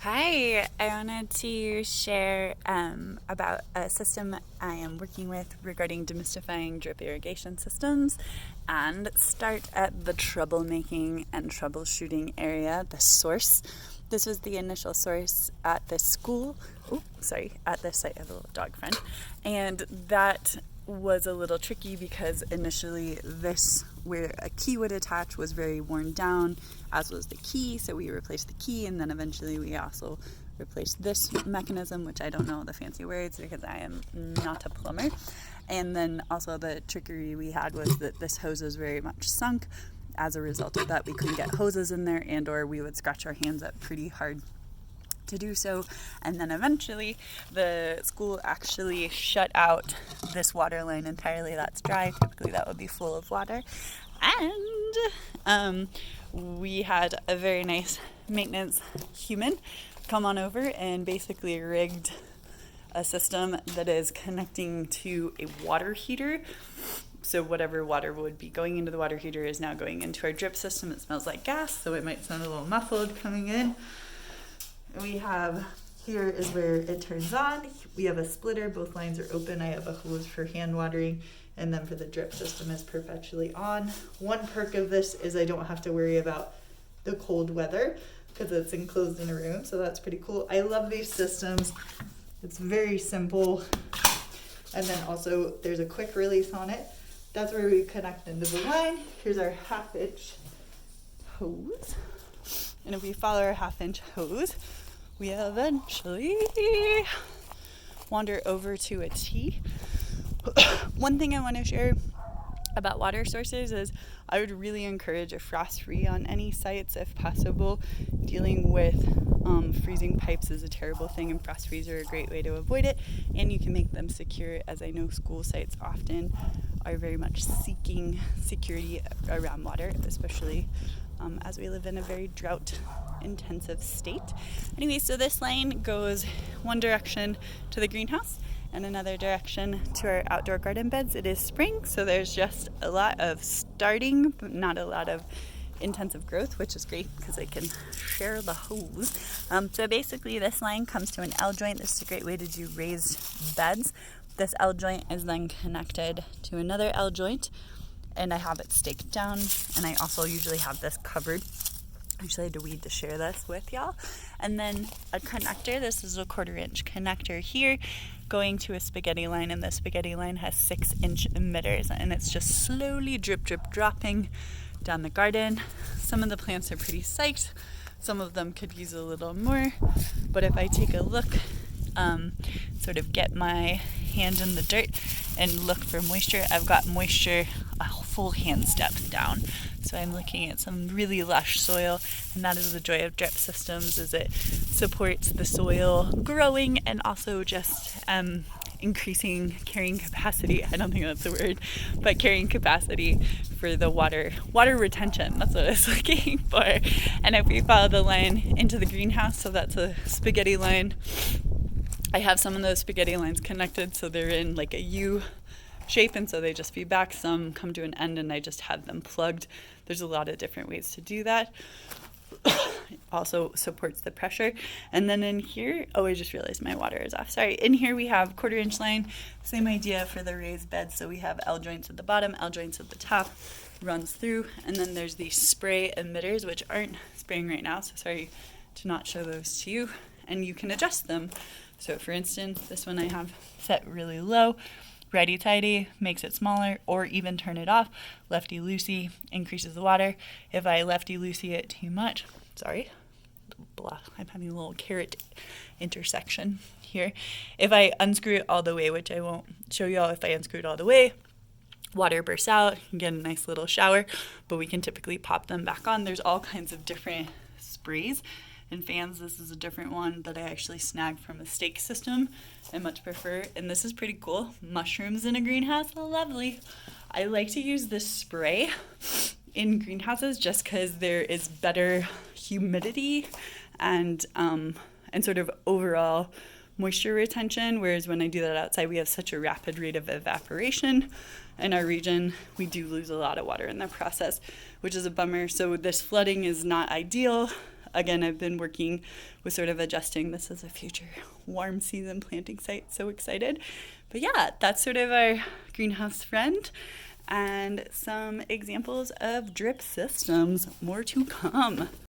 Hi, I wanted to share about a system I am working with regarding demystifying drip irrigation systems and start at the troublemaking and troubleshooting area, the source. This was the initial source at the school, at the site of a little dog friend, and that was a little tricky because initially this where a key would attach was very worn down, as was the key, so we replaced the key, and then eventually we also replaced this mechanism, which I don't know the fancy words because I am not a plumber. And then also the trickery we had was that this hose was very much sunk. As a result of that, we couldn't get hoses in there, and or we would scratch our hands up pretty hard to do so. And then eventually the school actually shut out this water line entirely that's dry. Typically that would be full of water, and we had a very nice maintenance human come on over and basically rigged a system that is connecting to a water heater. So whatever water would be going into the water heater is now going into our drip system. It smells like gas, so it might sound a little muffled coming in. We have, here is where it turns on. We have a splitter, both lines are open. I have a hose for hand watering, and then for the drip system is perpetually on. One perk of this is I don't have to worry about the cold weather because it's enclosed in a room, so that's pretty cool. I love these systems. It's very simple. And then also there's a quick release on it. That's where we connect into the line. Here's our 1/2 inch hose. And if we follow our 1/2 inch hose, we eventually wander over to a T. One thing I want to share about water sources is I would really encourage a frost-free on any sites if possible. Dealing with freezing pipes is a terrible thing, and frost-frees are a great way to avoid it, and you can make them secure, as I know school sites often are very much seeking security around water, especially as we live in a very drought-intensive state. Anyway, so this line goes one direction to the greenhouse and another direction to our outdoor garden beds. It is spring, so there's just a lot of starting, but not a lot of intensive growth, which is great because I can share the hose. So basically this line comes to an L joint. This is a great way to do raised beds. This L joint is then connected to another L joint, and I have it staked down, and I also usually have this covered. Actually, I had to weed to share this with y'all. And then a connector. This is a 1/4 inch connector here going to a spaghetti line, and the spaghetti line has 6-inch emitters, and it's just slowly drip dropping down the garden. Some of the plants are pretty psyched. Some of them could use a little more, but if I take a look, sort of get my hand in the dirt and look for moisture, I've got moisture a full hand depth down. So I'm looking at some really lush soil, and that is the joy of drip systems, is it supports the soil growing and also just increasing carrying capacity. I don't think that's a word, but carrying capacity for the water retention. That's what I was looking for. And if we follow the line into the greenhouse, so that's a spaghetti line. I have some of those spaghetti lines connected, so they're in like a U shape, and so they just feed back. Some come to an end and I just have them plugged. There's a lot of different ways to do that. It also supports the pressure. And then in here, I just realized my water is off. Sorry. In here we have 1/4 inch line. Same idea for the raised bed. So we have L joints at the bottom, L joints at the top, runs through, and then there's these spray emitters, which aren't spraying right now, so sorry to not show those to you. And you can adjust them. So for instance, this one I have set really low. Righty-tighty makes it smaller, or even turn it off. Lefty-loosey increases the water. If I lefty-loosey it too much, I'm having a little carrot intersection here. If I unscrew it all the way, which I won't show y'all, if I unscrew it all the way, water bursts out, you can get a nice little shower, but we can typically pop them back on. There's all kinds of different sprays and fans. This is a different one that I actually snagged from a stake system I much prefer, and this is pretty cool. Mushrooms in a greenhouse, lovely. I like to use this spray in greenhouses just because there is better humidity and sort of overall moisture retention, whereas when I do that outside, we have such a rapid rate of evaporation. In our region, we do lose a lot of water in the process, which is a bummer. So this flooding is not ideal. again, I've been working with sort of adjusting this as a future warm season planting site. So excited. But yeah, that's sort of our greenhouse friend and some examples of drip systems. More to come.